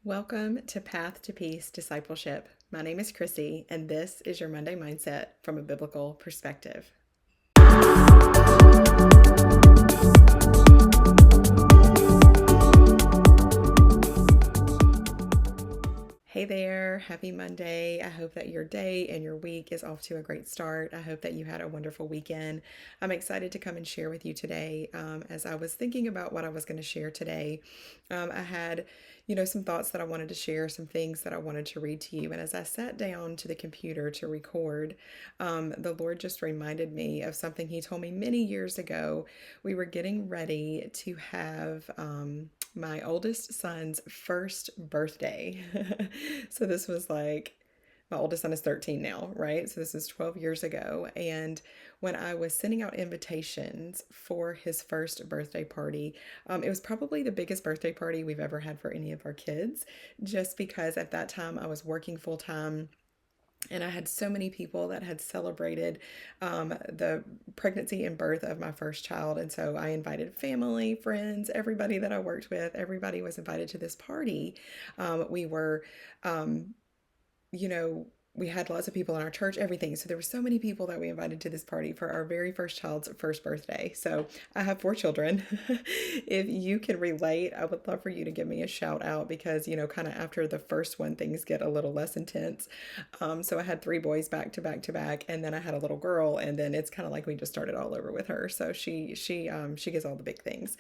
Welcome to Path to Peace Discipleship. My name is Chrissy, and this is your Monday Mindset from a biblical perspective. Hey there, happy Monday. I hope that your day and your week is off to a great start. I hope that you had a wonderful weekend. I'm excited to come and share with you today. As I was thinking about what I was going to share today, I had, some thoughts that I wanted to share, some things that I wanted to read to you. And as I sat down to the computer to record, the Lord just reminded me of something He told me many years ago. We were getting ready to have my oldest son's first birthday. So this was like, my oldest son is 13 now, right? So this is 12 years ago. And when I was sending out invitations for his first birthday party, it was probably the biggest birthday party we've ever had for any of our kids, just because at that time I was working full time. And I had so many people that had celebrated the pregnancy and birth of my first child. And so I invited family, friends, everybody that I worked with, everybody was invited to this party. We were, um, you know, we had lots of people in our church, everything. So there were so many people that we invited to this party for our very first child's first birthday. So I have 4 children. If you can relate, I would love for you to give me a shout out because, kind of after the first one, things get a little less intense. So I had 3 boys back to back to back, and then I had a little girl, and then it's kind of like we just started all over with her. So she gets all the big things.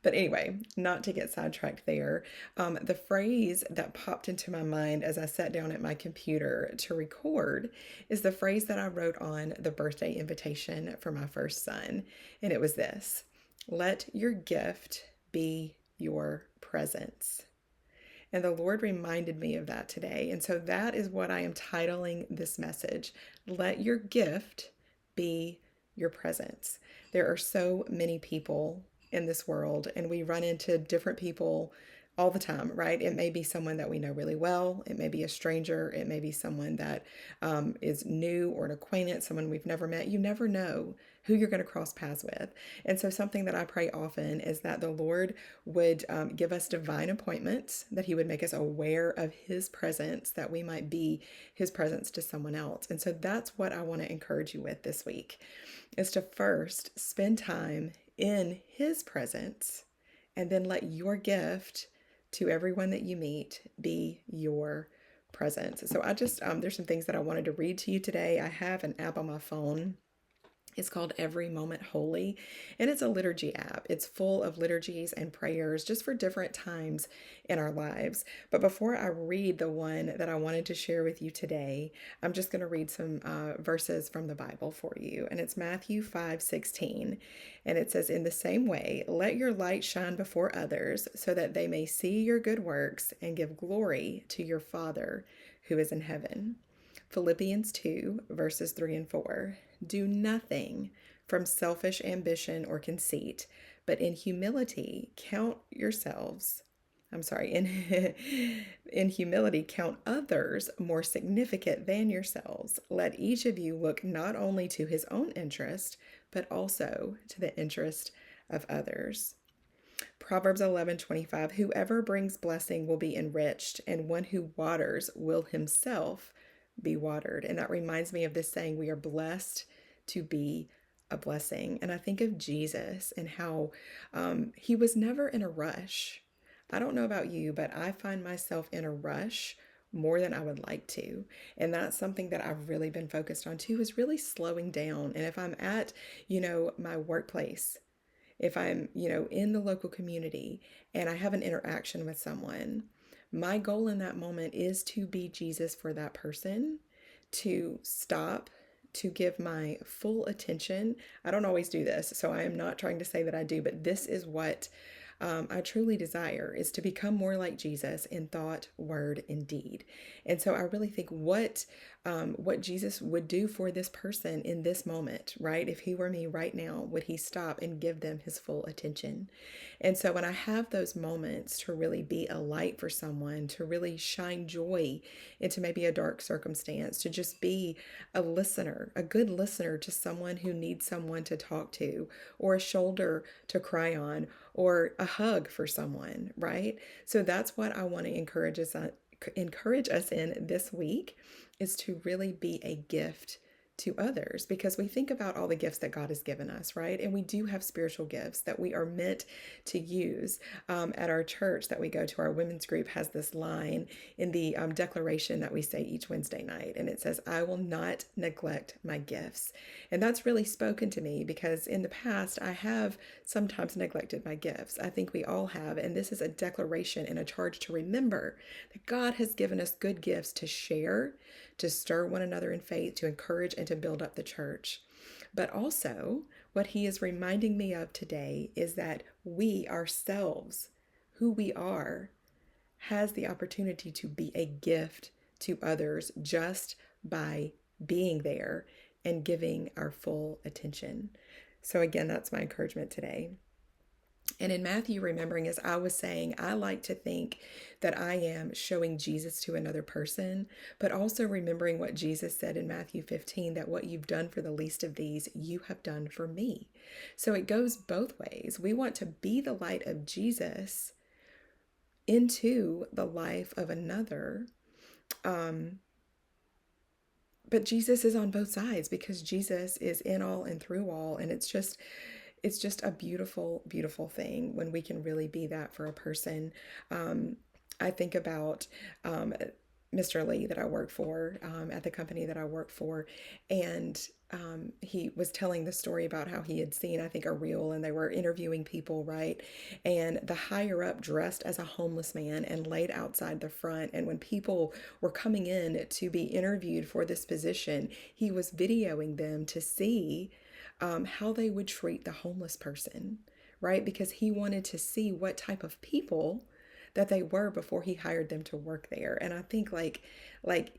But anyway, not to get sidetracked there. The phrase that popped into my mind as I sat down at my computer to record is the phrase that I wrote on the birthday invitation for my first son. And it was this: let your gift be your presence. And the Lord reminded me of that today. And so that is what I am titling this message: let your gift be your presence. There are so many people in this world, and we run into different people all the time, right? It may be someone that we know really well. It may be a stranger. It may be someone that is new or an acquaintance, someone we've never met. You never know who you're going to cross paths with. And so, something that I pray often is that the Lord would give us divine appointments, that He would make us aware of His presence, that we might be His presence to someone else. And so, that's what I want to encourage you with this week, is to first spend time in His presence, and then let your gift to everyone that you meet be your presence. So there's some things that I wanted to read to you today. I have an app on my phone. It's called Every Moment Holy, and it's a liturgy app. It's full of liturgies and prayers just for different times in our lives. But before I read the one that I wanted to share with you today, I'm just going to read some verses from the Bible for you. And it's Matthew 5:16. And it says, "In the same way, let your light shine before others so that they may see your good works and give glory to your Father who is in heaven." Philippians 2, verses 3 and 4. "Do nothing from selfish ambition or conceit, but in humility count yourselves. I'm sorry, in humility count others more significant than yourselves. Let each of you look not only to his own interest, but also to the interest of others." Proverbs 11:25. "Whoever brings blessing will be enriched, and one who waters will himself be watered." And that reminds me of this saying: we are blessed to be a blessing. And I think of Jesus and how He was never in a rush. I don't know about you, but I find myself in a rush more than I would like to. And that's something that I've really been focused on too, is really slowing down. And if I'm at, my workplace, if I'm, in the local community and I have an interaction with someone, my goal in that moment is to be Jesus for that person, to stop, to give my full attention. I don't always do this, so I am not trying to say that I do, but this is what I truly desire, is to become more like Jesus in thought, word, and deed. And so I really think what Jesus would do for this person in this moment, right? If He were me right now, would He stop and give them His full attention? And so when I have those moments to really be a light for someone, to really shine joy into maybe a dark circumstance, to just be a listener, a good listener to someone who needs someone to talk to, or a shoulder to cry on, or a hug for someone, right? So that's what I want to encourage us in this week, is to really be a gift to others, because we think about all the gifts that God has given us, right? And we do have spiritual gifts that we are meant to use. At our church that we go to, our women's group has this line in the declaration that we say each Wednesday night, and it says, "I will not neglect my gifts." And that's really spoken to me, because in the past I have sometimes neglected my gifts. I think we all have, and this is a declaration and a charge to remember that God has given us good gifts to share, to stir one another in faith, to encourage, and to build up the church. But also, what he is reminding me of today is that we ourselves, who we are, has the opportunity to be a gift to others just by being there and giving our full attention. So, again, that's my encouragement today. And in Matthew, remembering, as I was saying, I like to think that I am showing Jesus to another person, but also remembering what Jesus said in Matthew 15, that what you've done for the least of these, you have done for me. So it goes both ways. We want to be the light of Jesus into the life of another. But Jesus is on both sides, because Jesus is in all and through all. And it's just a beautiful, beautiful thing when we can really be that for a person. I think about Mr. Lee that I work for, at the company that I work for, and he was telling the story about how he had seen, I think, a reel, and they were interviewing people, right? And the higher up dressed as a homeless man and laid outside the front. And when people were coming in to be interviewed for this position, he was videoing them to see how they would treat the homeless person, right? Because he wanted to see what type of people that they were before he hired them to work there. And I think like like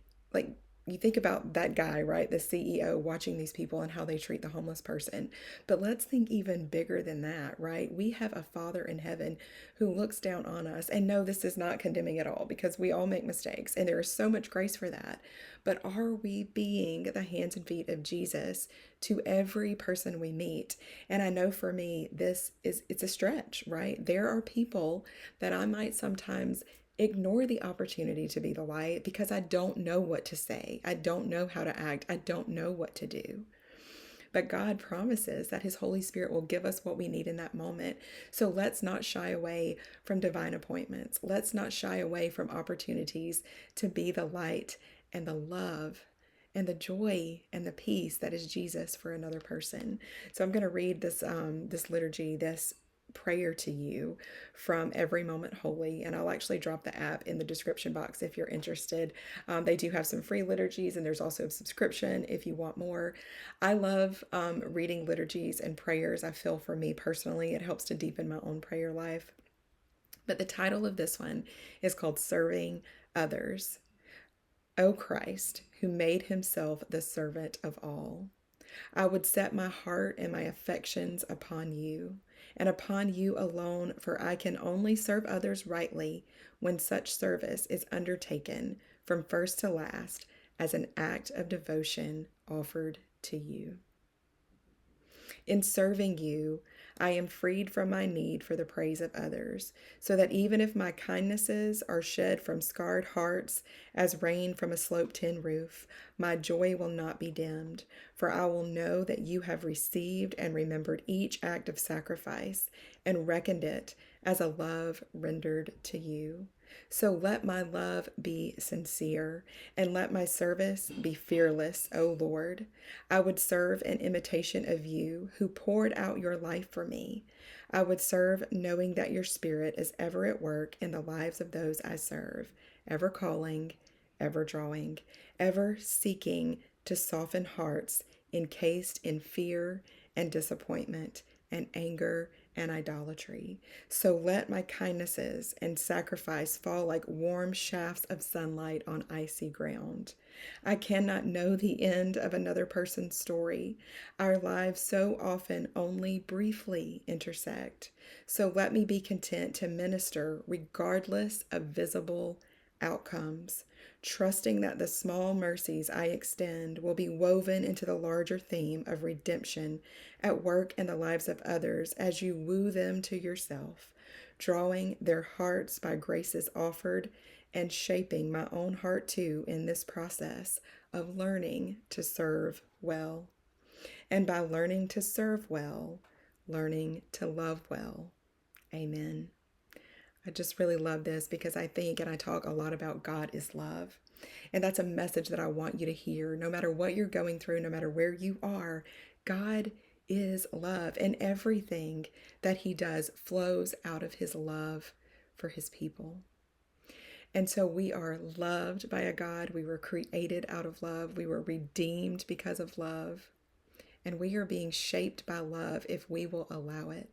you think about that guy, right? The CEO watching these people and how they treat the homeless person. But let's think even bigger than that, right? We have a Father in heaven who looks down on us. And no, this is not condemning at all, because we all make mistakes and there is so much grace for that. But are we being the hands and feet of Jesus to every person we meet? And I know for me, it's a stretch, right? There are people that I might sometimes ignore the opportunity to be the light, because I don't know what to say. I don't know how to act. I don't know what to do. But God promises that His Holy Spirit will give us what we need in that moment. So let's not shy away from divine appointments. Let's not shy away from opportunities to be the light and the love and the joy and the peace that is Jesus for another person. So I'm going to read this liturgy, this prayer to you from Every Moment Holy, and I'll actually drop the app in the description box if you're interested. They do have some free liturgies, and there's also a subscription if you want more. I love reading liturgies and prayers. I feel, for me personally, it helps to deepen my own prayer life. But the title of this one is called Serving Others. O Christ, who made himself the servant of all, I would set my heart and my affections upon you, and upon you alone, for I can only serve others rightly when such service is undertaken from first to last as an act of devotion offered to you. In serving you, I am freed from my need for the praise of others, so that even if my kindnesses are shed from scarred hearts as rain from a sloped tin roof, my joy will not be dimmed, for I will know that you have received and remembered each act of sacrifice and reckoned it as a love rendered to you. So let my love be sincere, and let my service be fearless, O Lord. I would serve in imitation of you, who poured out your life for me. I would serve knowing that your Spirit is ever at work in the lives of those I serve, ever calling, ever drawing, ever seeking to soften hearts encased in fear and disappointment and anger and idolatry. So let my kindnesses and sacrifice fall like warm shafts of sunlight on icy ground. I cannot know the end of another person's story. Our lives so often only briefly intersect. So let me be content to minister regardless of visible outcomes, trusting that the small mercies I extend will be woven into the larger theme of redemption at work in the lives of others as you woo them to yourself, drawing their hearts by graces offered and shaping my own heart too in this process of learning to serve well. And by learning to serve well, learning to love well. Amen. I just really love this because I think and I talk a lot about God is love. And that's a message that I want you to hear. No matter what you're going through, no matter where you are, God is love. And everything that He does flows out of His love for His people. And so we are loved by a God. We were created out of love. We were redeemed because of love. And we are being shaped by love if we will allow it.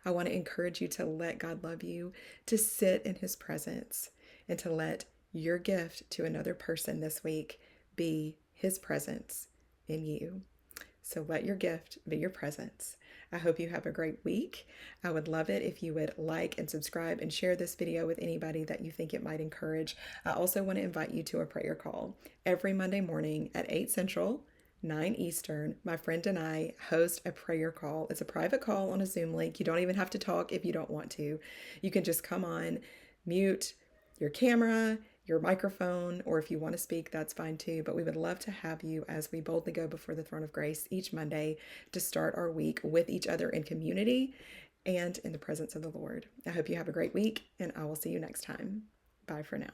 I want to encourage you to let God love you, to sit in His presence, and to let your gift to another person this week be His presence in you. So let your gift be your presence. I hope you have a great week. I would love it if you would like and subscribe and share this video with anybody that you think it might encourage. I also want to invite you to a prayer call every Monday morning at 8 Central, 9 Eastern. My friend and I host a prayer call. It's a private call on a Zoom link. You don't even have to talk if you don't want to. You can just come on, mute your camera, your microphone, or if you want to speak, that's fine too. But we would love to have you as we boldly go before the throne of grace each Monday to start our week with each other in community and in the presence of the Lord. I hope you have a great week, and I will see you next time. Bye for now.